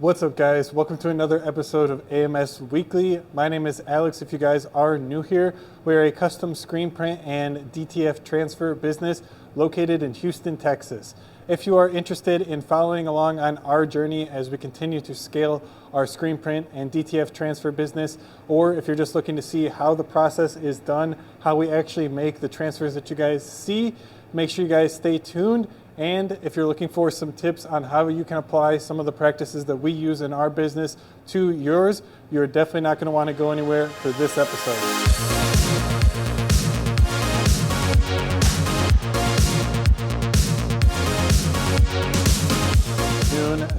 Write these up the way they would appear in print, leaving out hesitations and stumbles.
What's up, guys? Welcome to another episode of AMS Weekly. My name is Alex. If you guys are new here, we're a custom screen print and DTF transfer business located in Houston, Texas. If you are interested in following along on our journey as we continue to scale our screen print and DTF transfer business, or if you're just looking to see how the process is done, how we actually make the transfers that you guys see, make sure you guys stay tuned. And if you're looking for some tips on how you can apply some of the practices that we use in our business to yours, you're definitely not going to want to go anywhere for this episode.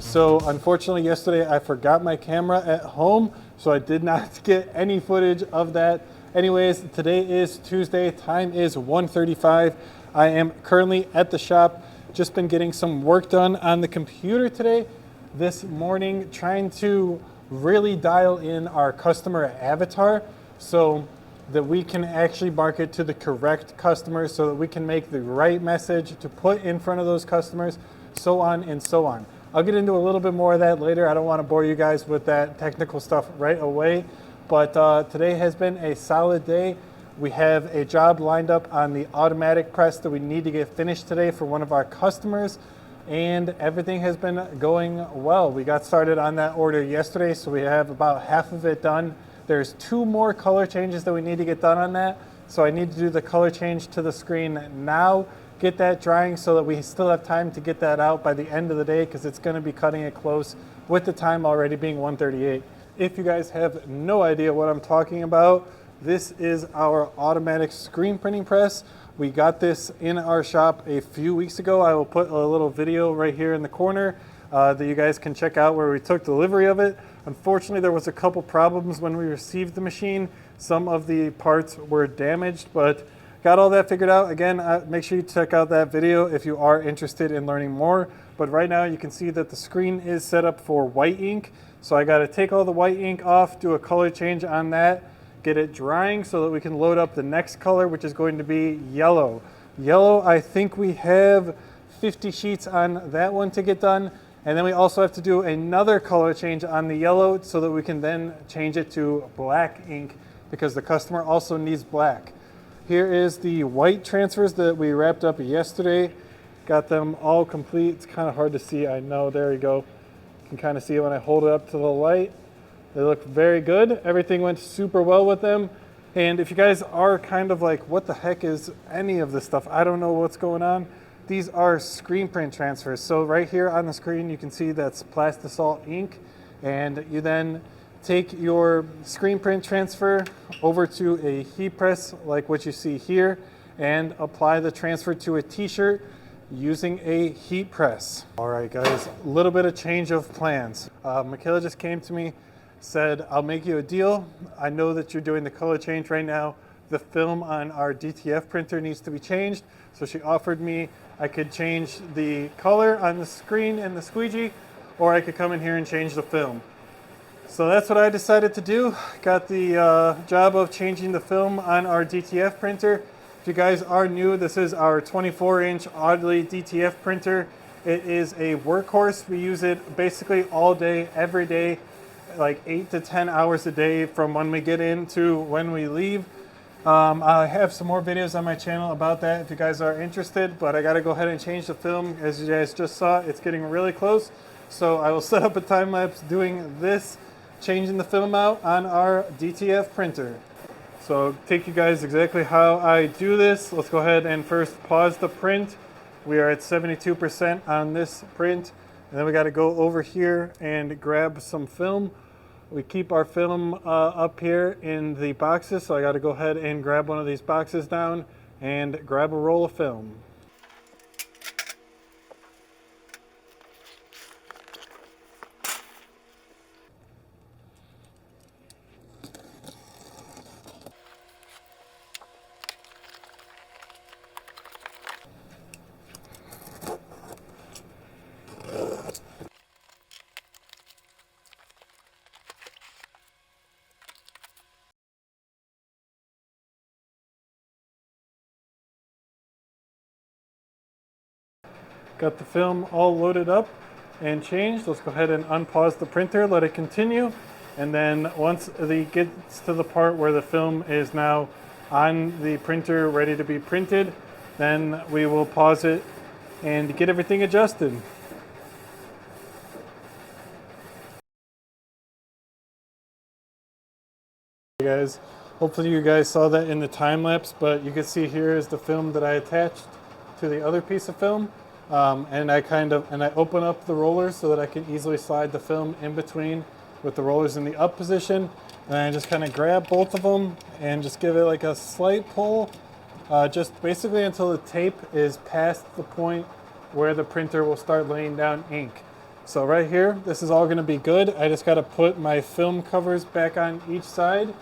So unfortunately yesterday I forgot my camera at home, so I did not get any footage of that. Anyways, today is Tuesday, time is 1:35. I am currently at the shop. Just been getting some work done on the computer today, this morning, trying to really dial in our customer avatar so that we can actually market to the correct customers, so that we can make the right message to put in front of those customers, so on and so on. I'll get into a little bit more of that later. I don't want to bore you guys with that technical stuff right away, but today has been a solid day. We have a job lined up on the automatic press that we need to get finished today for one of our customers, and everything has been going well. We got started on that order yesterday, so we have about half of it done. There's 2 more color changes that we need to get done on that, so I need to do the color change to the screen now, get that drying so that we still have time to get that out by the end of the day, because it's going to be cutting it close with the time already being 1:38. If you guys have no idea what I'm talking about, this is our automatic screen printing press. We got this in our shop a few weeks ago. I will put a little video right here in the corner that you guys can check out where we took delivery of it. Unfortunately, there was a couple problems when we received the machine. Some of the parts were damaged, but got all that figured out. Again, make sure you check out that video if you are interested in learning more. But right now you can see that the screen is set up for white ink. So I got to take all the white ink off, do a color change on that, get it drying so that we can load up the next color, which is going to be yellow. Yellow, I think we have 50 sheets on that one to get done. And then we also have to do another color change on the yellow so that we can then change it to black ink, because the customer also needs black. Here is the white transfers that we wrapped up yesterday. Got them all complete. It's kind of hard to see, I know. There you go. You can kind of see it when I hold it up to the light. They look very good. Everything went super well with them. And if you guys are kind of like, what the heck is any of this stuff? I don't know what's going on. These are screen print transfers. So right here on the screen, you can see that's plastisol ink. And you then take your screen print transfer over to a heat press like what you see here and apply the transfer to a t-shirt using a heat press. All right, guys, a little bit of change of plans. Michaela just came to me, said, I'll make you a deal. I know that you're doing the color change right now. The film on our DTF printer needs to be changed. So she offered me I could change the color on the screen and the squeegee, or I could come in here and change the film. So that's what I decided to do. Got the job of changing the film on our DTF printer. If you guys are new, this is our 24-inch Audley DTF printer. It is a workhorse. We use it basically all day, every day, like 8 to 10 hours a day from when we get in to when we leave. I have some more videos on my channel about that if you guys are interested, but I got to go ahead and change the film. As you guys just saw, it's getting really close. So I will set up a time lapse doing this, changing the film out on our DTF printer. So I'll take you guys exactly how I do this. Let's go ahead and first pause the print. We are at 72% on this print. And then we got to go over here and grab some film. We keep our film up here in the boxes, so I got to go ahead and grab one of these boxes down and grab a roll of film. Got the film all loaded up. and change. Let's go ahead and unpause the printer, let it continue. And then once it gets to the part where the film is now on the printer ready to be printed, then we will pause it and get everything adjusted. Hey guys, hopefully you guys saw that in the time lapse, but you can see here is the film that I attached to the other piece of film. And I open up the rollers so that I can easily slide the film in between with the rollers in the up position. And I just kind of grab both of them and just give it like a slight pull, just basically until the tape is past the point where the printer will start laying down ink. So right here, this is all going to be good. I just got to put my film covers back on each side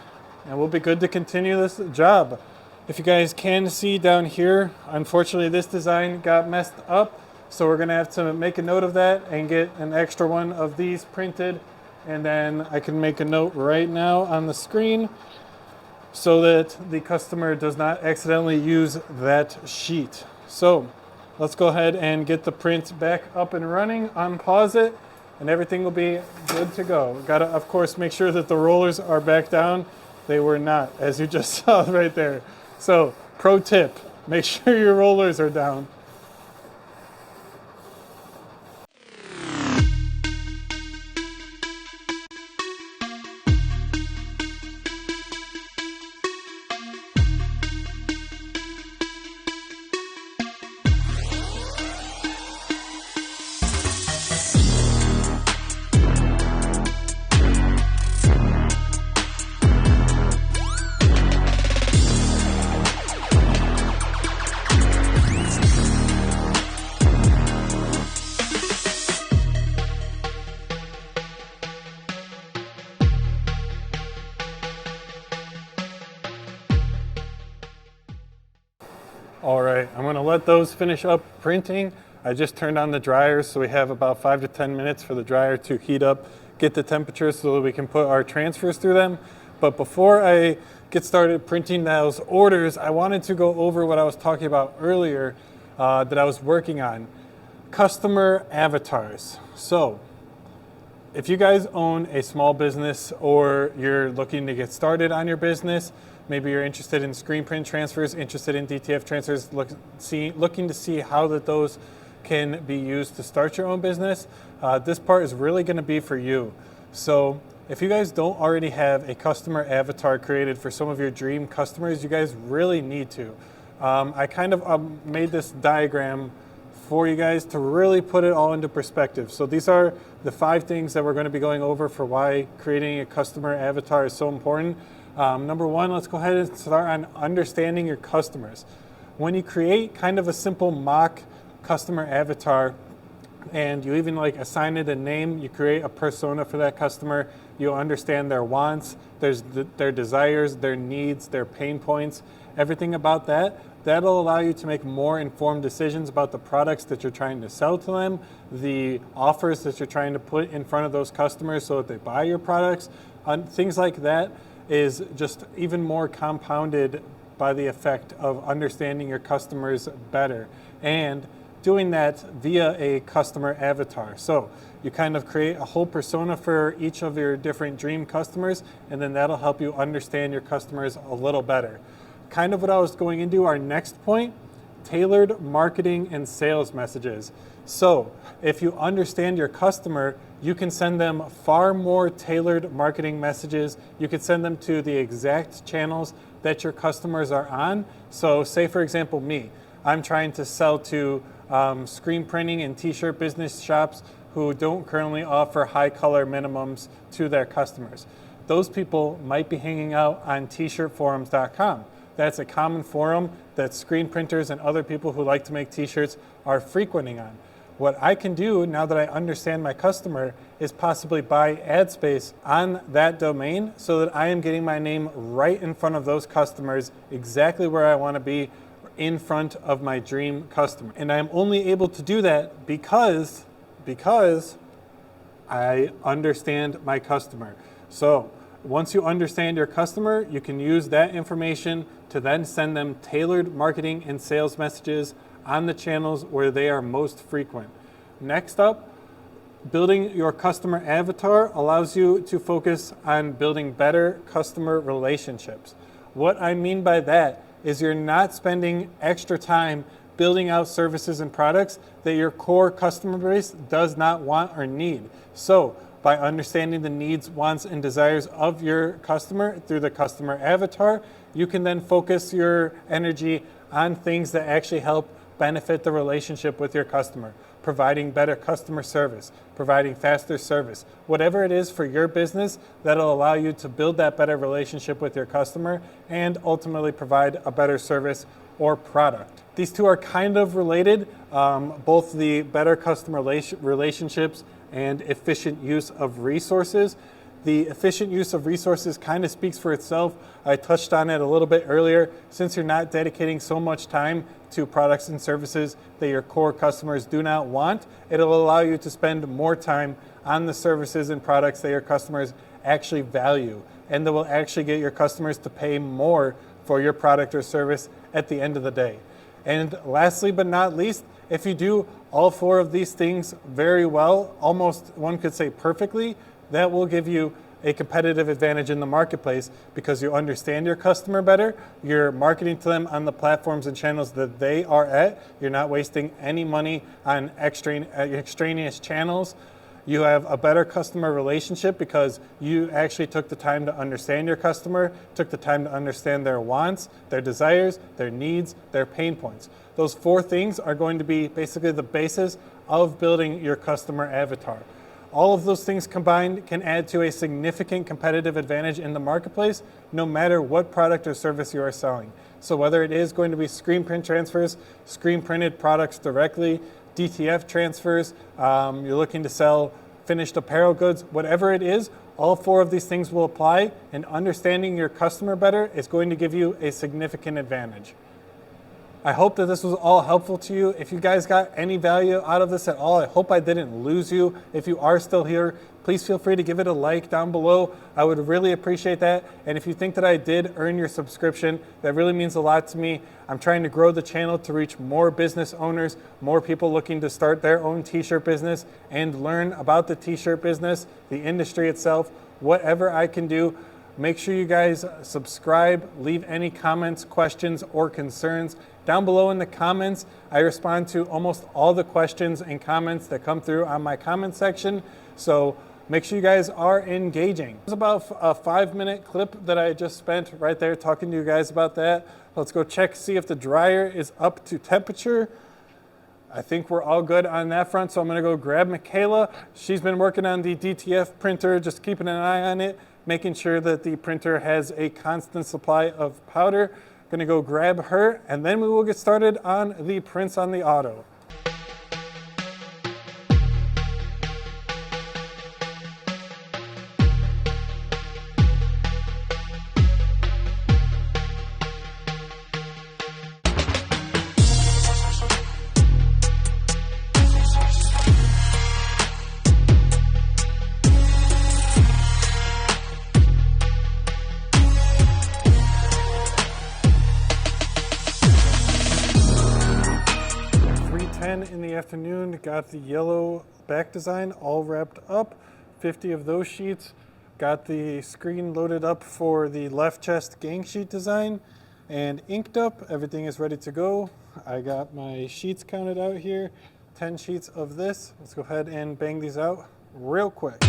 and we'll be good to continue this job. If you guys can see down here, unfortunately this design got messed up, so we're going to have to make a note of that and get an extra one of these printed, and then I can make a note right now on the screen so that the customer does not accidentally use that sheet. So let's go ahead and get the print back up and running, unpause it, and everything will be good to go. Gotta, of course, make sure that the rollers are back down. They were not, as you just saw right there. So, pro tip, make sure your rollers are down. All right, I'm gonna let those finish up printing. I just turned on the dryers, so we have about 5 to 10 minutes for the dryer to heat up, get the temperature so that we can put our transfers through them. But before I get started printing those orders, I wanted to go over what I was talking about earlier that I was working on. Customer avatars. So, if you guys own a small business or you're looking to get started on your business, maybe you're interested in screen print transfers, interested in DTF transfers, looking to see how those can be used to start your own business, this part is really going to be for you. So if you guys don't already have a customer avatar created for some of your dream customers, you guys really need to. I kind of made this diagram for you guys to really put it all into perspective. So these are the 5 things that we're going to be going over for why creating a customer avatar is so important. Number 1, let's go ahead and start on understanding your customers. When you create kind of a simple mock customer avatar and you even like assign it a name, you create a persona for that customer, you understand their wants, their desires, their needs, their pain points, everything about that. That'll allow you to make more informed decisions about the products that you're trying to sell to them, the offers that you're trying to put in front of those customers so that they buy your products. Things like that is just even more compounded by the effect of understanding your customers better and doing that via a customer avatar. So you kind of create a whole persona for each of your different dream customers, and then that'll help you understand your customers a little better. Kind of what I was going into our next point, tailored marketing and sales messages. So if you understand your customer, you can send them far more tailored marketing messages. You can send them to the exact channels that your customers are on. So say for example me, I'm trying to sell to screen printing and t-shirt business shops who don't currently offer high color minimums to their customers. Those people might be hanging out on t-shirtforums.com. That's a common forum that screen printers and other people who like to make t-shirts are frequenting on. What I can do now that I understand my customer is possibly buy ad space on that domain so that I am getting my name right in front of those customers, exactly where I want to be, in front of my dream customer. And I'm only able to do that because I understand my customer. So once you understand your customer, you can use that information to then send them tailored marketing and sales messages on the channels where they are most frequent. Next up, Building your customer avatar allows you to focus on building better customer relationships. What I mean by that is you're not spending extra time building out services and products that your core customer base does not want or need. So by understanding the needs, wants, and desires of your customer through the customer avatar, you can then focus your energy on things that actually help benefit the relationship with your customer, providing better customer service, providing faster service, whatever it is for your business that'll allow you to build that better relationship with your customer and ultimately provide a better service or product. These two are kind of related, both the better customer relationships and efficient use of resources. The efficient use of resources kind of speaks for itself. I touched on it a little bit earlier. Since you're not dedicating so much time to products and services that your core customers do not want, it'll allow you to spend more time on the services and products that your customers actually value, and that will actually get your customers to pay more for your product or service at the end of the day. And lastly but not least, if you do all four of these things very well, almost one could say perfectly, that will give you a competitive advantage in the marketplace because you understand your customer better, you're marketing to them on the platforms and channels that they are at, you're not wasting any money on extraneous channels. You have a better customer relationship because you actually took the time to understand your customer, took the time to understand their wants, their desires, their needs, their pain points. Those four things are going to be basically the basis of building your customer avatar. All of those things combined can add to a significant competitive advantage in the marketplace, no matter what product or service you are selling. So whether it is going to be screen print transfers, screen printed products directly, DTF transfers, you're looking to sell finished apparel goods, whatever it is, all four of these things will apply, and understanding your customer better is going to give you a significant advantage. I hope that this was all helpful to you. If you guys got any value out of this at all, I hope I didn't lose you. If you are still here, please feel free to give it a like down below. I would really appreciate that. And if you think that I did earn your subscription, that really means a lot to me. I'm trying to grow the channel to reach more business owners, more people looking to start their own t-shirt business and learn about the t-shirt business, the industry itself, whatever I can do. Make sure you guys subscribe, leave any comments, questions, or concerns. Down below in the comments, I respond to almost all the questions and comments that come through on my comment section. So make sure you guys are engaging. It's about a 5-minute clip that I just spent right there talking to you guys about that. Let's go check, see if the dryer is up to temperature. I think we're all good on that front, so I'm gonna go grab Michaela. She's been working on the DTF printer, just keeping an eye on it, making sure that the printer has a constant supply of powder. Gonna go grab her, and then we will get started on the prints on the auto. In the afternoon, got the yellow back design all wrapped up, 50 of those sheets. Got the screen loaded up for the left chest gang sheet design and inked up. Everything is ready to go. I got my sheets counted out here, 10 sheets of this. Let's go ahead and bang these out real quick.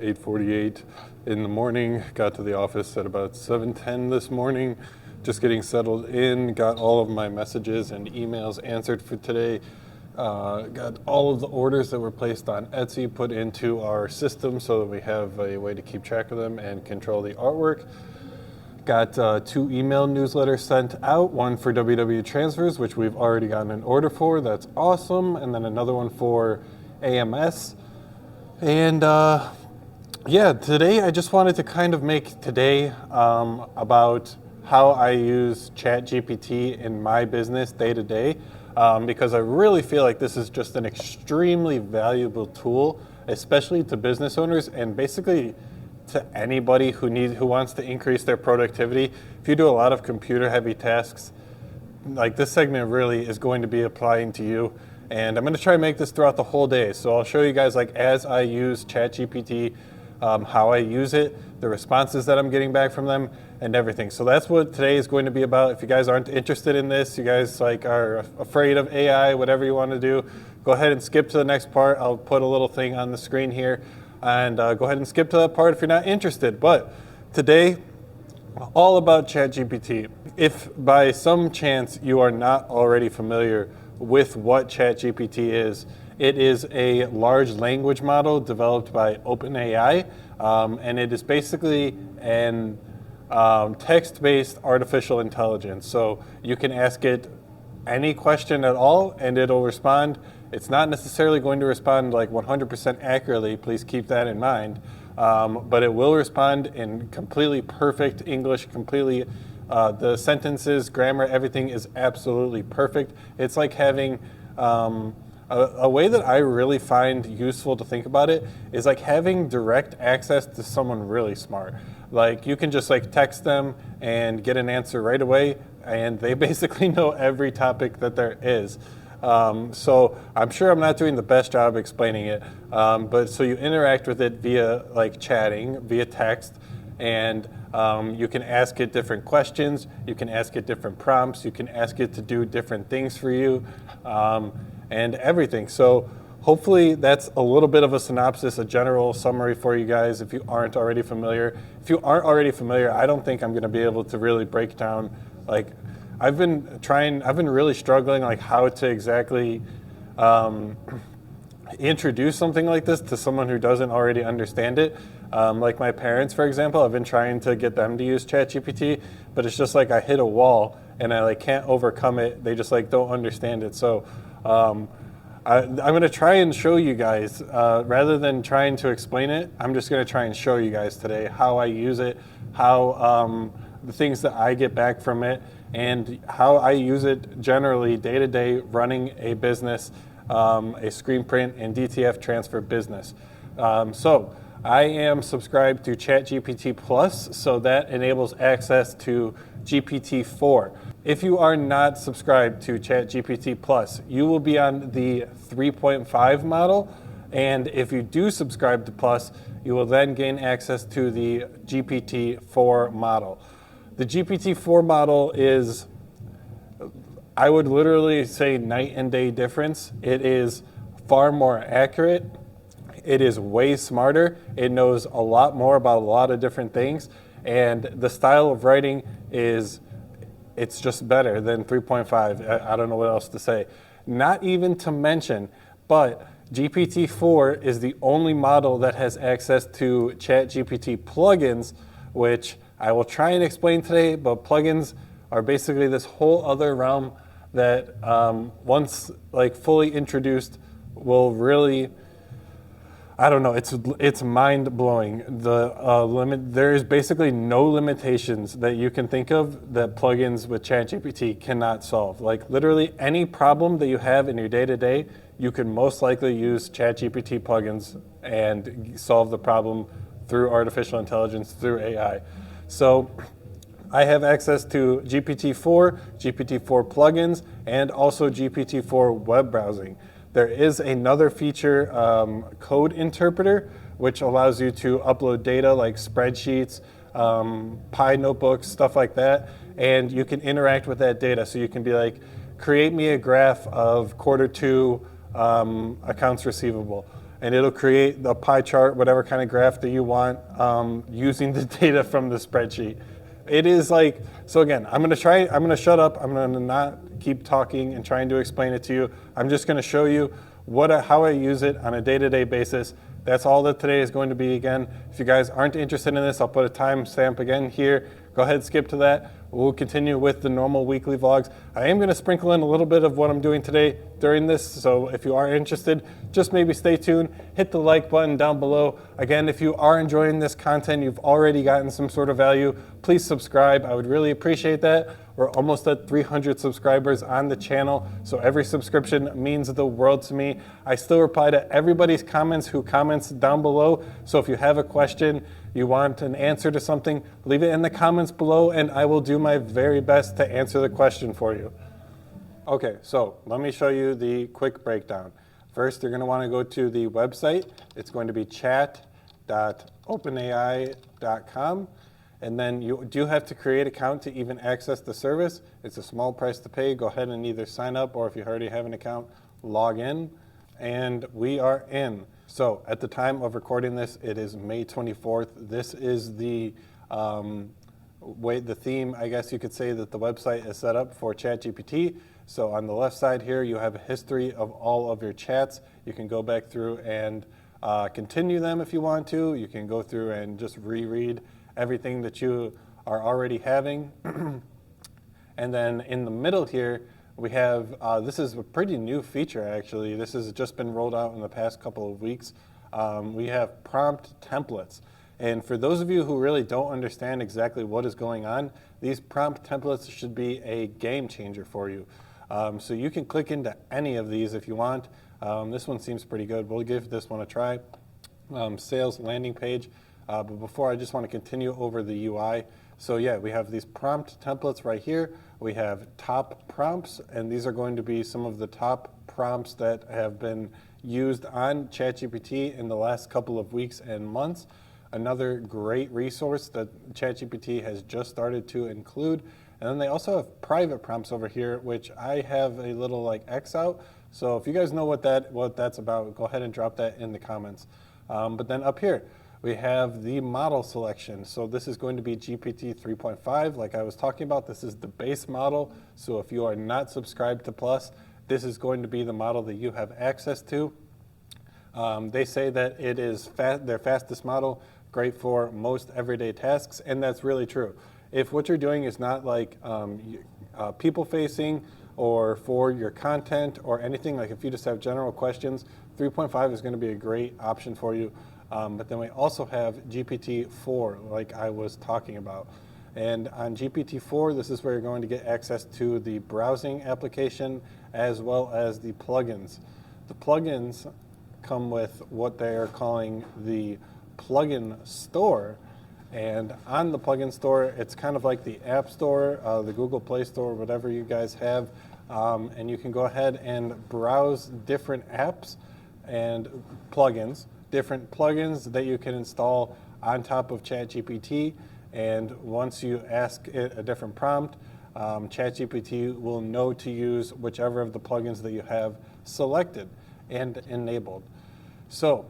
8:48 in the morning. Got to the office at about 7:10 this morning. just getting settled in, got all of my messages and emails answered for today. Got all of the orders that were placed on Etsy put into our system so that we have a way to keep track of them and control the artwork. Got 2 email newsletters sent out, one for WW transfers, which we've already gotten an order for. That's awesome. And then another one for AMS. And yeah, today I just wanted to kind of make today about how I use ChatGPT in my business day to day. Because I really feel like this is just an extremely valuable tool, especially to business owners and basically to anybody who wants to increase their productivity. If you do a lot of computer heavy tasks, like this segment really is going to be applying to you. And I'm going to try and make this throughout the whole day. So I'll show you guys, like, as I use ChatGPT, how I use it, the responses that I'm getting back from them, and everything. So that's what today is going to be about. If you guys aren't interested in this, you guys like are afraid of AI, whatever you want to do, go ahead and skip to the next part. I'll put a little thing on the screen here, and go ahead and skip to that part if you're not interested. But today, all about ChatGPT. If by some chance you are not already familiar with what ChatGPT is, it is a large language model developed by OpenAI, and it is basically an text-based artificial intelligence. So you can ask it any question at all and it'll respond. It's not necessarily going to respond like 100% accurately, please keep that in mind, but it will respond in completely perfect English, completely, the sentences, grammar, everything is absolutely perfect. It's like having, a way that I really find useful to think about it is like having direct access to someone really smart. Like you can just like text them and get an answer right away, and they basically know every topic that there is. So I'm sure I'm not doing the best job explaining it, but so you interact with it via like chatting, via text, and you can ask it different questions, you can ask it different prompts, you can ask it to do different things for you, and everything. So hopefully that's a little bit of a synopsis, a general summary for you guys if you aren't already familiar. If you aren't already familiar, I don't think I'm going to be able to really break down, like, I've been really struggling like how to exactly introduce something like this to someone who doesn't already understand it. Like my parents, for example, I've been trying to get them to use ChatGPT, but it's just like I hit a wall and I like can't overcome it. They just like don't understand it. So I'm going to try and show you guys, rather than trying to explain it, I'm just going to try and show you guys today how I use it, how the things that I get back from it, and how I use it generally day to day running a business, a screen print and DTF transfer business. So I am subscribed to ChatGPT Plus, so that enables access to GPT-4. If you are not subscribed to ChatGPT Plus, you will be on the 3.5 model, and if you do subscribe to Plus, you will then gain access to the GPT-4 model. The GPT-4 model is, I would literally say, night and day difference. It is far more accurate. It is way smarter. It knows a lot more about a lot of different things, and the style of writing is, it's just better than 3.5. I don't know what else to say. Not even to mention, but GPT-4 is the only model that has access to ChatGPT plugins, which I will try and explain today, but plugins are basically this whole other realm that once like fully introduced will really, I don't know, it's mind-blowing. There is basically no limitations that you can think of that plugins with ChatGPT cannot solve. Like literally any problem that you have in your day-to-day, you can most likely use ChatGPT plugins and solve the problem through artificial intelligence, through AI. So I have access to GPT-4, GPT-4 plugins, and also GPT-4 web browsing. There is another feature, code interpreter, which allows you to upload data like spreadsheets, Pi notebooks, stuff like that, and you can interact with that data. So you can be like, create me a graph of Q2 accounts receivable, and it'll create the pie chart, whatever kind of graph that you want, using the data from the spreadsheet. It is like, so again, I'm going to shut up. I'm going to not keep talking and trying to explain it to you. I'm just going to show you how I use it on a day-to-day basis. That's all that today is going to be. Again, if you guys aren't interested in this, I'll put a timestamp again here. Go ahead, skip to that. We'll continue with the normal weekly vlogs. I am going to sprinkle in a little bit of what I'm doing today during this, so if you are interested, just maybe stay tuned. Hit the like button down below. Again, if you are enjoying this content, you've already gotten some sort of value, please subscribe. I would really appreciate that. We're almost at 300 subscribers on the channel, so every subscription means the world to me. I still reply to everybody's comments who comments down below, so if you have a question, you want an answer to something, leave it in the comments below and I will do my very best to answer the question for you. Okay, so let me show you the quick breakdown. First, you're going to want to go to the website. It's going to be chat.openai.com. And then you do have to create an account to even access the service. It's a small price to pay. Go ahead and either sign up, or if you already have an account, log in. And we are in. So at the time of recording this, it is May 24th. This is the theme, I guess you could say, that the website is set up for ChatGPT. So on the left side here, you have a history of all of your chats. You can go back through and continue them if you want to. You can go through and just reread everything that you are already having. And then in the middle here, we have, this is a pretty new feature actually. This has just been rolled out in the past couple of weeks. We have prompt templates. And for those of you who really don't understand exactly what is going on, these prompt templates should be a game changer for you. So you can click into any of these if you want. This one seems pretty good. We'll give this one a try. Sales landing page. But before, I just want to continue over the UI. So yeah, we have these prompt templates right here. We have top prompts, and these are going to be some of the top prompts that have been used on ChatGPT in the last couple of weeks and months. Another great resource that ChatGPT has just started to include. And then they also have private prompts over here, which I have a little like X out. So if you guys know what that's about, go ahead and drop that in the comments. But then up here, we have the model selection. So this is going to be GPT 3.5. Like I was talking about, this is the base model. So if you are not subscribed to Plus, this is going to be the model that you have access to. They say that it is their fastest model, great for most everyday tasks, and that's really true. If what you're doing is not like people-facing or for your content or anything, like if you just have general questions, 3.5 is going to be a great option for you. But then we also have GPT-4, like I was talking about. And on GPT-4, this is where you're going to get access to the browsing application as well as the plugins. The plugins come with what they are calling the plugin store. And on the plugin store, it's kind of like the App Store, the Google Play Store, whatever you guys have. And you can go ahead and browse different apps and plugins, different plugins that you can install on top of ChatGPT. And once you ask it a different prompt, ChatGPT will know to use whichever of the plugins that you have selected and enabled. So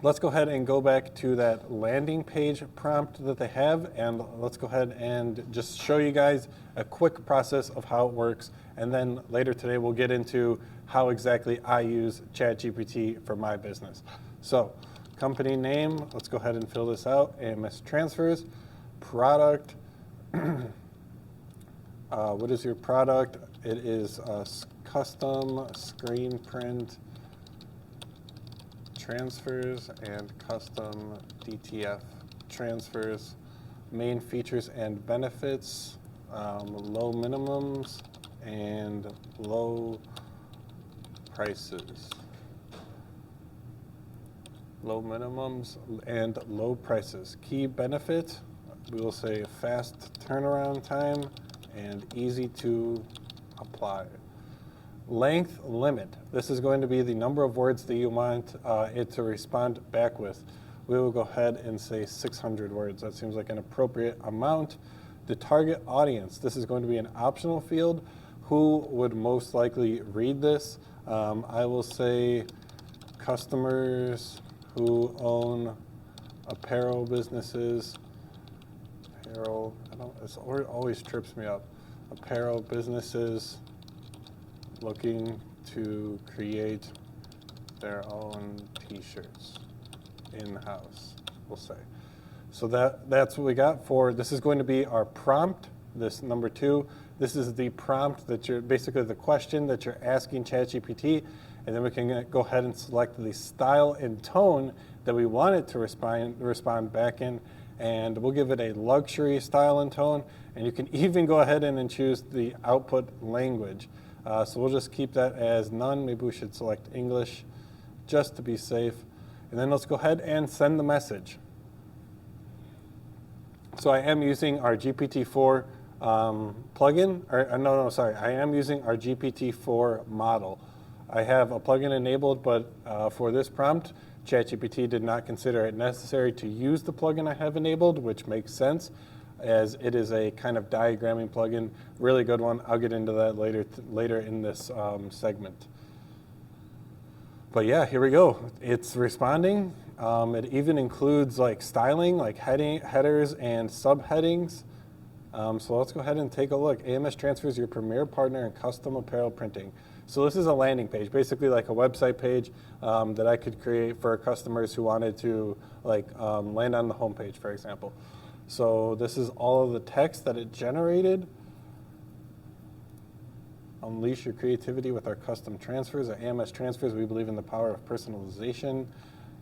let's go ahead and go back to that landing page prompt that they have, and let's go ahead and just show you guys a quick process of how it works. And then later today, we'll get into how exactly I use ChatGPT for my business. So company name, let's go ahead and fill this out. AMS Transfers, product. What is your product? It is a custom screen print transfers and custom DTF transfers. Main features and benefits, low minimums and low prices. Low minimums and low prices. Key benefit, we will say fast turnaround time and easy to apply. Length limit. This is going to be the number of words that you want it to respond back with. We will go ahead and say 600 words. That seems like an appropriate amount. The target audience. This is going to be an optional field. Who would most likely read this? I will say customers who own apparel businesses. apparel, it always trips me up. Apparel businesses looking to create their own t-shirts in-house, we'll say. So that's what we got for, this is going to be our prompt, this number 2. This is the prompt that you're, basically the question that you're asking ChatGPT, and then we can go ahead and select the style and tone that we want it to respond back in, and we'll give it a luxury style and tone, and you can even go ahead and choose the output language. So we'll just keep that as none. Maybe we should select English just to be safe. And then let's go ahead and send the message. So I am using our GPT-4 plugin, I am using our GPT-4 model. I have a plugin enabled, but for this prompt, ChatGPT did not consider it necessary to use the plugin I have enabled, which makes sense, as it is a kind of diagramming plugin. Really good one. I'll get into that later in this segment. But yeah, here we go. It's responding. It even includes like styling, like headers and subheadings. So let's go ahead and take a look. AMS Transfer is your premier partner in custom apparel printing. So this is a landing page, basically like a website page that I could create for customers who wanted to land on the homepage, for example. So this is all of the text that it generated. Unleash your creativity with our custom transfers. At AMS Transfers, we believe in the power of personalization,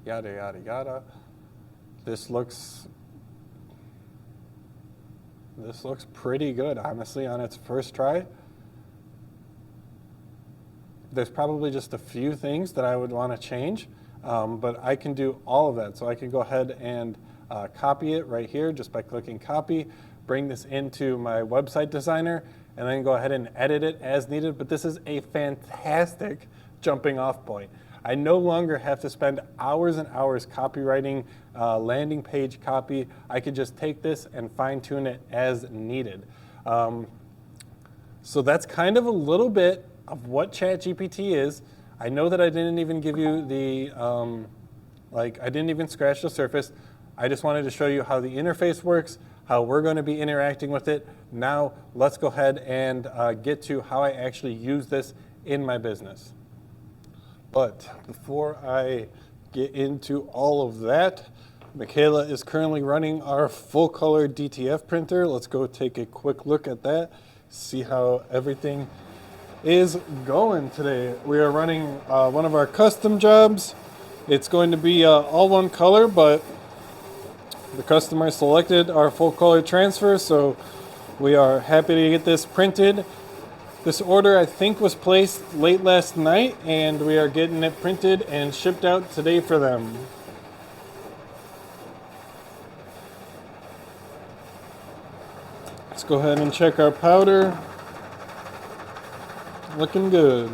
yada, yada, yada. This looks pretty good, honestly, on its first try. There's probably just a few things that I would want to change, but I can do all of that. So I can go ahead and copy it right here just by clicking copy, bring this into my website designer, and then go ahead and edit it as needed. But this is a fantastic jumping off point. I no longer have to spend hours and hours copywriting landing page copy. I could just take this and fine tune it as needed. So that's kind of a little bit of what ChatGPT is. I know that I didn't even give you the, I didn't even scratch the surface. I just wanted to show you how the interface works, how we're going to be interacting with it. Now let's go ahead and get to how I actually use this in my business. But before I get into all of that, Michaela is currently running our full color DTF printer. Let's go take a quick look at that, see how everything is going today. We are running one of our custom jobs. It's going to be all one color, but the customer selected our full color transfer, so we are happy to get this printed. This order, I think, was placed late last night, and we are getting it printed and shipped out today for them. Let's go ahead and check our powder. Looking good.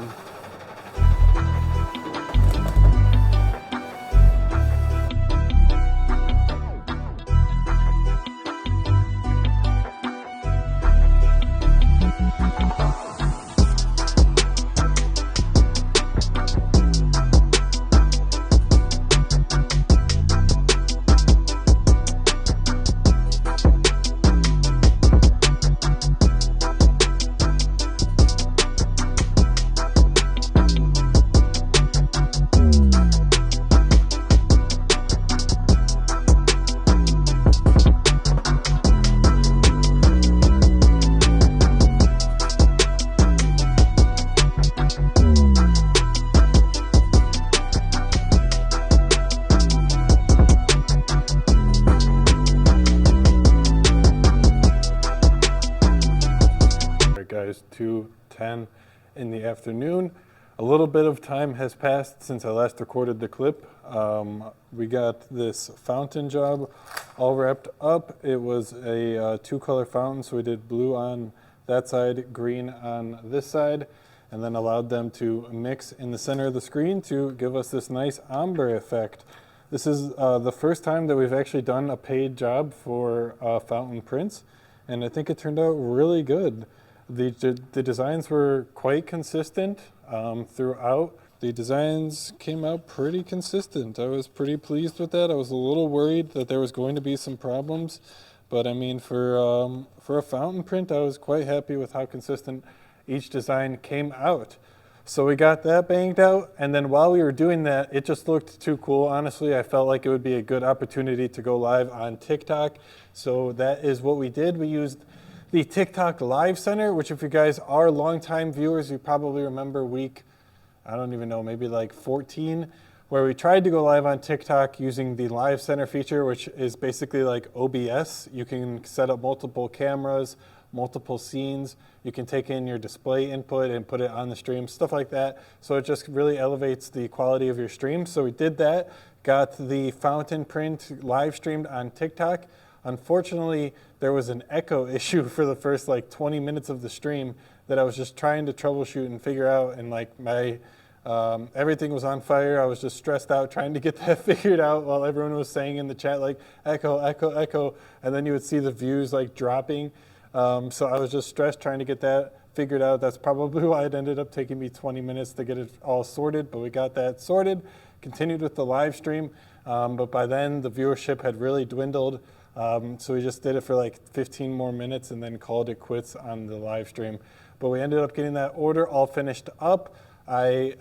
Guys, 2:10 in the afternoon. A little bit of time has passed since I last recorded the clip. We got this fountain job all wrapped up. It was a 2-color fountain, so we did blue on that side, green on this side, and then allowed them to mix in the center of the screen to give us this nice ombre effect. This is the first time that we've actually done a paid job for fountain prints, and I think it turned out really good. The designs were quite consistent throughout. The designs came out pretty consistent. I was pretty pleased with that. I was a little worried that there was going to be some problems, But I mean, for a fountain print, I was quite happy with how consistent each design came out. So we got that banged out, and then while we were doing that, it just looked too cool. Honestly, I felt like it would be a good opportunity to go live on TikTok. So that is what we did. We used the TikTok Live Center, which if you guys are longtime viewers, you probably remember week, I don't even know, maybe like 14, where we tried to go live on TikTok using the Live Center feature, which is basically like OBS. You can set up multiple cameras, multiple scenes. You can take in your display input and put it on the stream, stuff like that. So it just really elevates the quality of your stream. So we did that, got the fountain print live streamed on TikTok. Unfortunately, there was an echo issue for the first like 20 minutes of the stream that I was just trying to troubleshoot and figure out, and like everything was on fire. I was just stressed out trying to get that figured out while everyone was saying in the chat like echo, echo, echo, and then you would see the views like dropping. So I was just stressed trying to get that figured out. That's probably why it ended up taking me 20 minutes to get it all sorted, but we got that sorted, continued with the live stream, but by then the viewership had really dwindled. So we just did it for like 15 more minutes and then called it quits on the live stream. But we ended up getting that order all finished up. I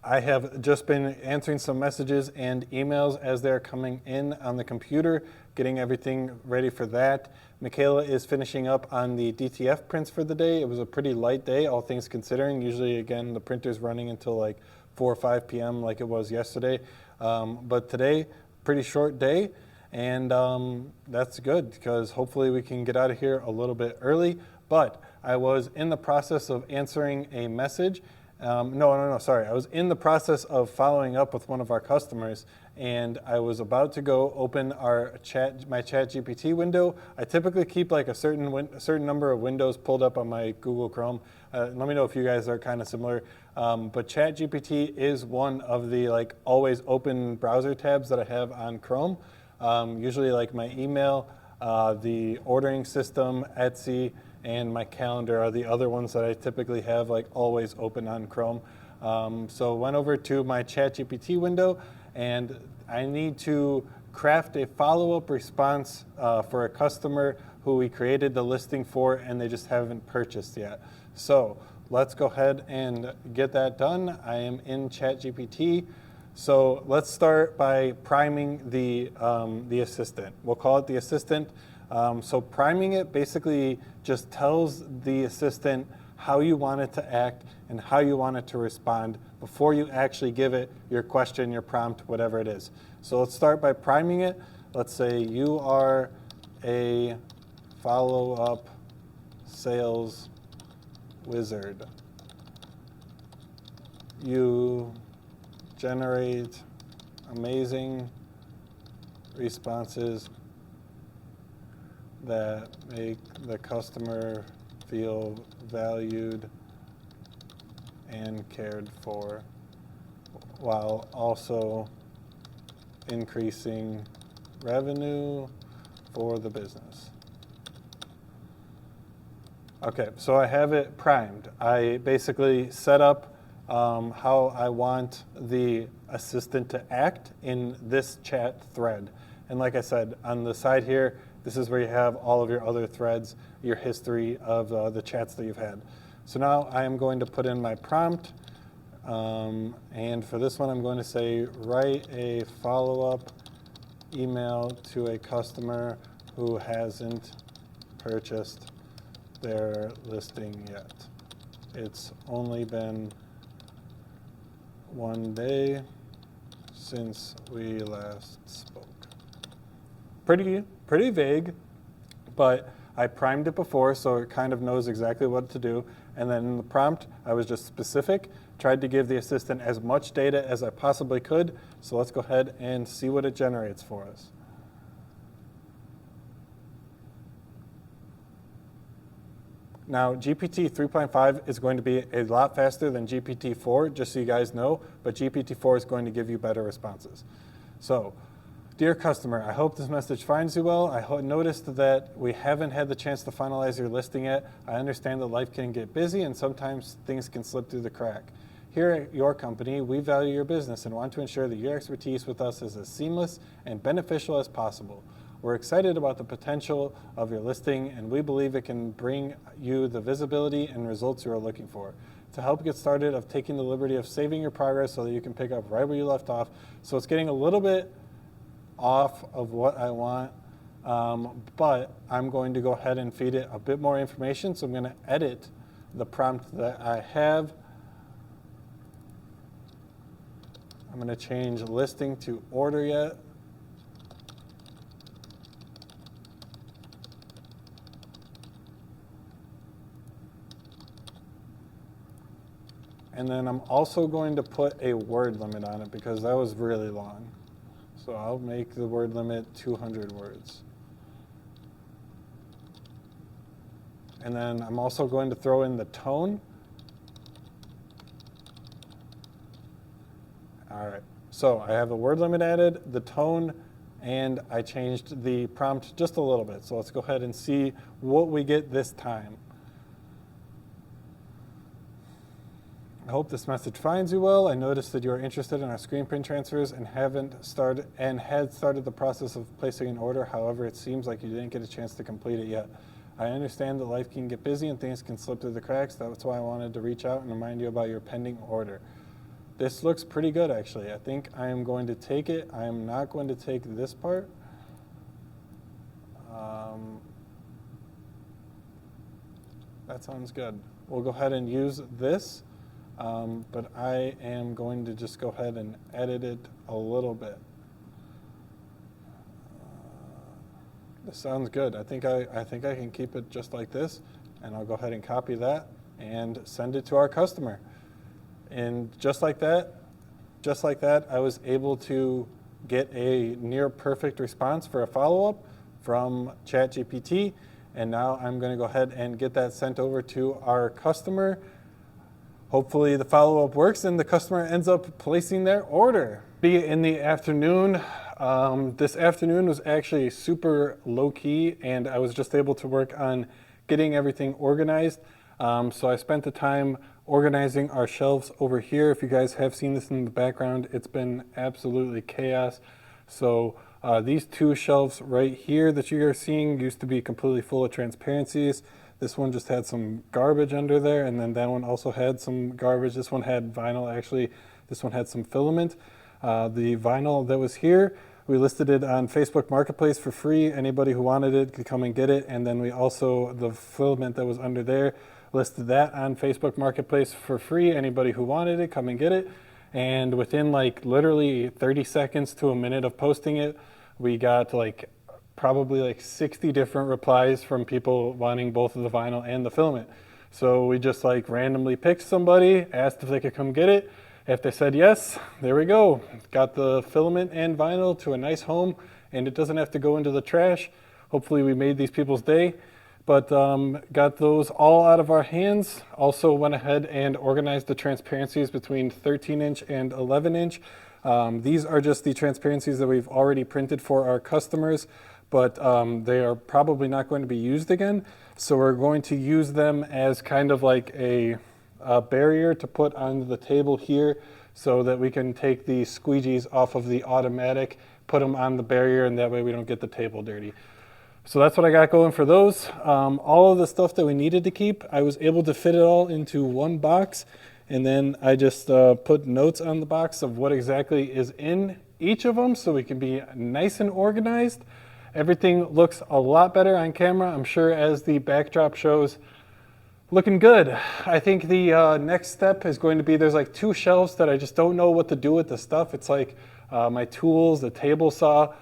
have just been answering some messages and emails as they're coming in on the computer, getting everything ready for that. Michaela is finishing up on the DTF prints for the day. It was a pretty light day, all things considering. Usually, again, the printer's running until like 4 or 5 p.m. like it was yesterday. But today, pretty short day. And that's good because hopefully we can get out of here a little bit early. But I was in the process of answering a message. Sorry. I was in the process of following up with one of our customers, and I was about to go open my ChatGPT window. I typically keep like a certain number of windows pulled up on my Google Chrome. Let me know if you guys are kind of similar. But ChatGPT is one of the like always open browser tabs that I have on Chrome. Usually like my email, the ordering system, Etsy, and my calendar are the other ones that I typically have like always open on Chrome. So went over to my ChatGPT window, and I need to craft a follow-up response for a customer who we created the listing for and they just haven't purchased yet. So let's go ahead and get that done. I am in ChatGPT. So let's start by priming the assistant. We'll call it the assistant. So priming it basically just tells the assistant how you want it to act and how you want it to respond before you actually give it your question, your prompt, whatever it is. So let's start by priming it. Let's say you are a follow-up sales wizard. You generate amazing responses that make the customer feel valued and cared for, while also increasing revenue for the business. Okay, so I have it primed. I basically set up how I want the assistant to act in this chat thread. And like I said, on the side here, this is where you have all of your other threads, your history of the chats that you've had. So now I am going to put in my prompt. And for this one, I'm going to say, write a follow-up email to a customer who hasn't purchased their listing yet. It's only been 1 day since we last spoke. Pretty vague, but I primed it before, so it kind of knows exactly what to do. And then in the prompt, I was just specific, tried to give the assistant as much data as I possibly could. So let's go ahead and see what it generates for us. Now, GPT 3.5 is going to be a lot faster than GPT-4, just so you guys know, but GPT-4 is going to give you better responses. So, dear customer, I hope this message finds you well. I noticed that we haven't had the chance to finalize your listing yet. I understand that life can get busy and sometimes things can slip through the crack. Here at your company, we value your business and want to ensure that your expertise with us is as seamless and beneficial as possible. We're excited about the potential of your listing, and we believe it can bring you the visibility and results you are looking for. To help get started, I've taken the liberty of saving your progress so that you can pick up right where you left off. So it's getting a little bit off of what I want, but I'm going to go ahead and feed it a bit more information. So I'm going to edit the prompt that I have. I'm going to change listing to order yet. And then I'm also going to put a word limit on it because that was really long. So I'll make the word limit 200 words. And then I'm also going to throw in the tone. All right, so I have the word limit added, the tone, and I changed the prompt just a little bit. So let's go ahead and see what we get this time. I hope this message finds you well. I noticed that you are interested in our screen print transfers and had started the process of placing an order. However, it seems like you didn't get a chance to complete it yet. I understand that life can get busy and things can slip through the cracks. That's why I wanted to reach out and remind you about your pending order. This looks pretty good, actually. I think I am going to take it. I am not going to take this part. That sounds good. We'll go ahead and use this. But I am going to just go ahead and edit it a little bit. This sounds good. I think I can keep it just like this, and I'll go ahead and copy that and send it to our customer. And just like that, I was able to get a near perfect response for a follow-up from ChatGPT, and now I'm going to go ahead and get that sent over to our customer. Hopefully the follow-up works and the customer ends up placing their order. Be it in the afternoon. This afternoon was actually super low-key, and I was just able to work on getting everything organized. So I spent the time organizing our shelves over here. If you guys have seen this in the background, it's been absolutely chaos. So these two shelves right here that you are seeing used to be completely full of transparencies. This one just had some garbage under there, and then that one also had some garbage. This one had vinyl, actually. This one had some filament. The vinyl that was here, we listed it on Facebook Marketplace for free. Anybody who wanted it could come and get it. And then we also, the filament that was under there, listed that on Facebook Marketplace for free. Anybody who wanted it, come and get it. And within like literally 30 seconds to a minute of posting it, we got like probably like 60 different replies from people wanting both of the vinyl and the filament. So we just like randomly picked somebody, asked if they could come get it. If they said yes, there we go. Got the filament and vinyl to a nice home, and it doesn't have to go into the trash. Hopefully we made these people's day, but got those all out of our hands. Also went ahead and organized the transparencies between 13-inch and 11-inch. These are just the transparencies that we've already printed for our customers, but they are probably not going to be used again. So we're going to use them as kind of like a barrier to put on the table here so that we can take the squeegees off of the automatic, put them on the barrier, and that way we don't get the table dirty. So that's what I got going for those. All of the stuff that we needed to keep, I was able to fit it all into one box, and then I just put notes on the box of what exactly is in each of them so we can be nice and organized. Everything looks a lot better on camera, I'm sure, as the backdrop shows. Looking good. I think the next step is going to be, there's like 2 shelves that I just don't know what to do with the stuff. It's like my tools, the table saw,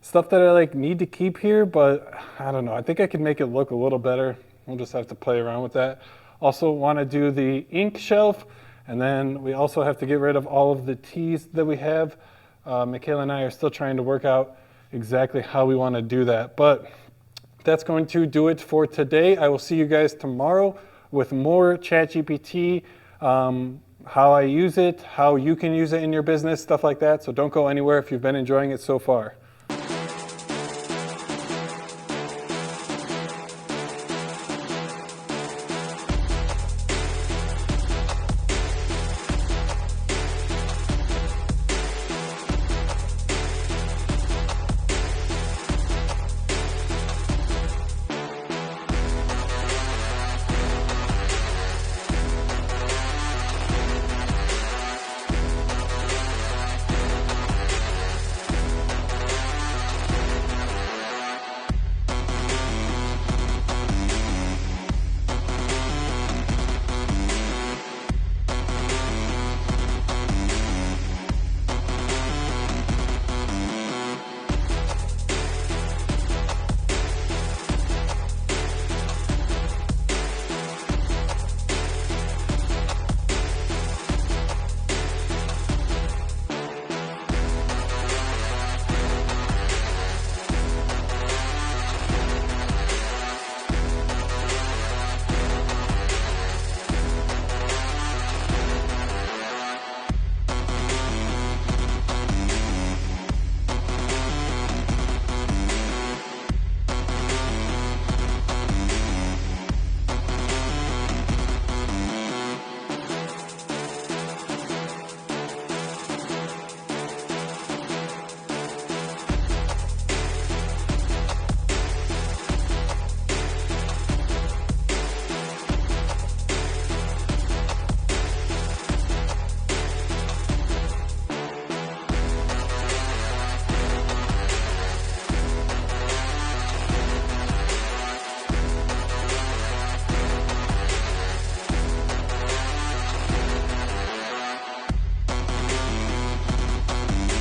stuff that I like need to keep here, but I don't know. I think I can make it look a little better. We'll just have to play around with that. Also want to do the ink shelf, and then we also have to get rid of all of the teas that we have. Michaela and I are still trying to work out exactly how we want to do that, but that's going to do it for today. I will see you guys tomorrow with more ChatGPT, how I use it, how you can use it in your business, stuff like that. So don't go anywhere if you've been enjoying it so far.